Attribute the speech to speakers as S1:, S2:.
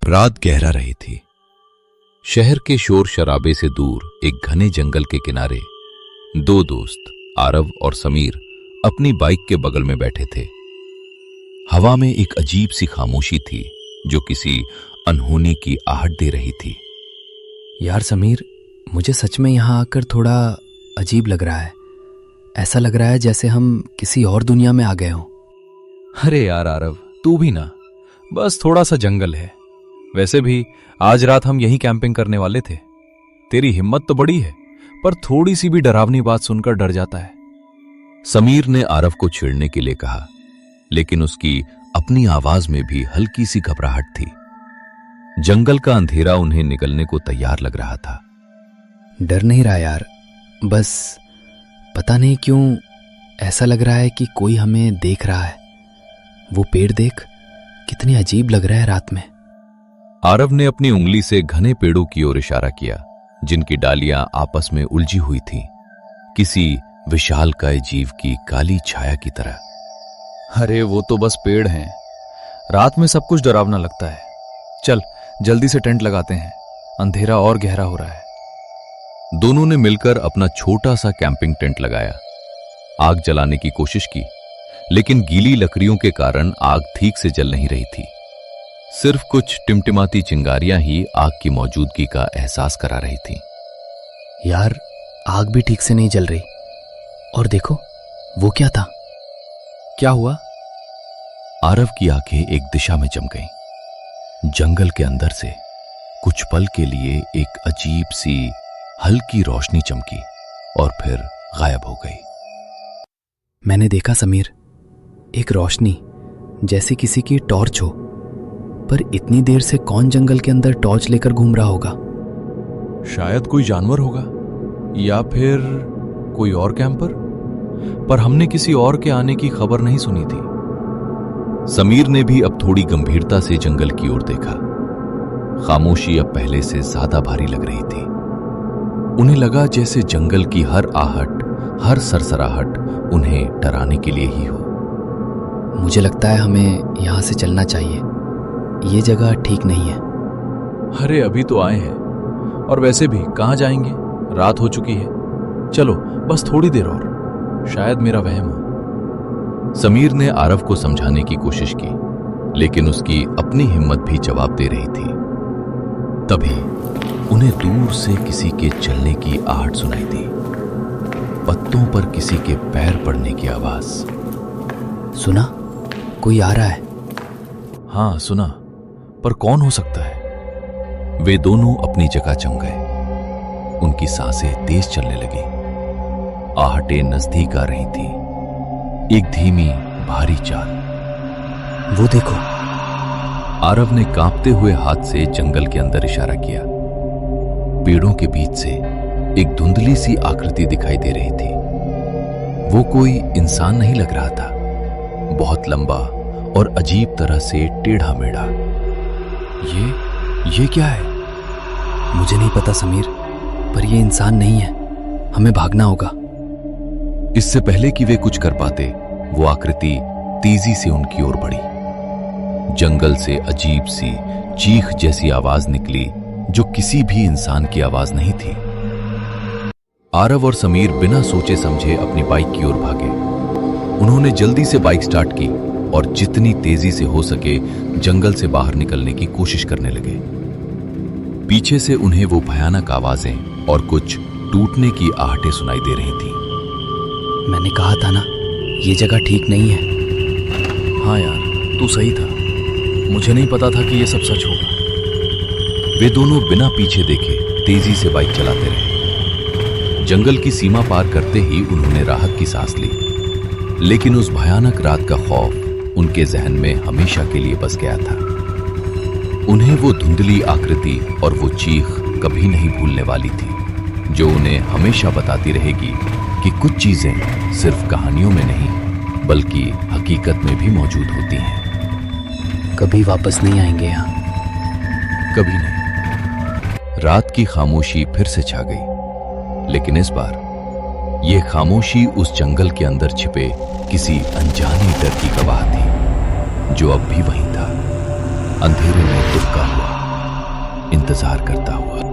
S1: रात गहरा रही थी। शहर के शोर शराबे से दूर एक घने जंगल के किनारे दो दोस्त आरव और समीर अपनी बाइक के बगल में बैठे थे। हवा में एक अजीब सी खामोशी थी जो किसी अनहोनी की आहट दे रही थी।
S2: यार समीर, मुझे सच में यहाँ आकर थोड़ा अजीब लग रहा है। ऐसा लग रहा है जैसे हम किसी और दुनिया में आ गए हों।
S3: अरे यार आरव, तू भी ना, बस थोड़ा सा जंगल है। वैसे भी आज रात हम यहीं कैंपिंग करने वाले थे। तेरी हिम्मत तो बड़ी है, पर थोड़ी सी भी डरावनी बात सुनकर डर जाता है।
S1: समीर ने आरव को छेड़ने के लिए कहा, लेकिन उसकी अपनी आवाज में भी हल्की सी घबराहट थी। जंगल का अंधेरा उन्हें निगलने को तैयार लग रहा था।
S2: डर नहीं रहा यार, बस पता नहीं क्यों ऐसा लग रहा है कि कोई हमें देख रहा है। वो पेड़ देख, कितने अजीब लग रहा है रात में।
S1: आरव ने अपनी उंगली से घने पेड़ों की ओर इशारा किया, जिनकी डालियां आपस में उलझी हुई थीं, किसी विशालकाय जीव की काली छाया की तरह।
S3: अरे वो तो बस पेड़ हैं। रात में सब कुछ डरावना लगता है। चल जल्दी से टेंट लगाते हैं, अंधेरा और गहरा हो रहा है।
S1: दोनों ने मिलकर अपना छोटा सा कैंपिंग टेंट लगाया। आग जलाने की कोशिश की, लेकिन गीली लकड़ियों के कारण आग ठीक से जल नहीं रही थी। सिर्फ कुछ टिमटिमाती चिंगारियां ही आग की मौजूदगी का एहसास करा रही थी।
S2: यार, आग भी ठीक से नहीं जल रही। और देखो, वो क्या था?
S3: क्या हुआ?
S1: आरव की आंखें एक दिशा में जम गईं। जंगल के अंदर से कुछ पल के लिए एक अजीब सी हल्की रोशनी चमकी और फिर गायब हो गई।
S2: मैंने देखा समीर, एक रोशनी जैसे किसी की टॉर्च हो। पर इतनी देर से कौन जंगल के अंदर टॉर्च लेकर घूम रहा होगा?
S3: शायद कोई जानवर होगा, या फिर कोई और कैंपर। पर हमने किसी और के आने की खबर नहीं सुनी थी।
S1: समीर ने भी अब थोड़ी गंभीरता से जंगल की ओर देखा। खामोशी अब पहले से ज्यादा भारी लग रही थी। उन्हें लगा जैसे जंगल की हर आहट, हर सरसराहट उन्हें डराने के लिए ही हो।
S2: मुझे लगता है हमें यहां से चलना चाहिए। ये जगह ठीक नहीं है।
S3: अरे अभी तो आए हैं, और वैसे भी कहां जाएंगे? रात हो चुकी है। चलो बस थोड़ी देर और, शायद मेरा वहम हो।
S1: समीर ने आरव को समझाने की कोशिश की, लेकिन उसकी अपनी हिम्मत भी जवाब दे रही थी। तभी उन्हें दूर से किसी के चलने की आहट सुनाई दी। पत्तों पर किसी के पैर पड़ने की आवाज।
S2: सुना? कोई आ रहा है।
S3: हाँ सुना, पर कौन हो सकता है?
S1: वे दोनों अपनी जगह जम गए। उनकी सांसें तेज चलने लगी। आहटें नजदीक आ रही थी, एक धीमी भारी चाल।
S2: वो देखो।
S1: आरव ने कांपते हुए हाथ से जंगल के अंदर इशारा किया। पेड़ों के बीच से एक धुंधली सी आकृति दिखाई दे रही थी। वो कोई इंसान नहीं लग रहा था, बहुत लंबा और अजीब तरह से टेढ़ा मेढ़ा।
S3: ये क्या है?
S2: मुझे नहीं पता समीर, पर ये इंसान नहीं है। हमें भागना होगा।
S1: इससे पहले कि वे कुछ कर पाते, वो आकृति तेजी से उनकी ओर बढ़ी। जंगल से अजीब सी चीख जैसी आवाज निकली, जो किसी भी इंसान की आवाज नहीं थी। आरव और समीर बिना सोचे समझे अपनी बाइक की ओर भागे। उन्होंने जल्दी से बाइक स्टार्ट की और जितनी तेजी से हो सके जंगल से बाहर निकलने की कोशिश करने लगे। पीछे से उन्हें वो भयानक आवाजें और कुछ टूटने की आहटें सुनाई दे रही थीं।
S2: मैंने कहा था ना, ये जगह ठीक नहीं है।
S3: हाँ यार, तू सही था। मुझे नहीं पता था कि ये सब सच होगा।
S1: वे दोनों बिना पीछे देखे तेजी से बाइक चलाते रहे। जंगल की सीमा पार करते ही उन्होंने राहत की सांस ली, लेकिन उस भयानक रात का खौफ उनके जहन में हमेशा के लिए बस गया था। उन्हें वो धुंधली आकृति और वो चीख कभी नहीं भूलने वाली थी, जो उन्हें हमेशा बताती रहेगी कि कुछ चीजें सिर्फ कहानियों में नहीं, बल्कि हकीकत में भी मौजूद होती हैं।
S2: कभी वापस नहीं आएंगे यहाँ।
S1: कभी नहीं। रात की खामोशी फिर से छा गई, लेकिन इस बार ये खामोशी उस जंगल के अंदर छिपे किसी अनजाने डर की गवाह थी, जो अब भी वहीं था, अंधेरे में दुबका हुआ। इंतजार करता हुआ।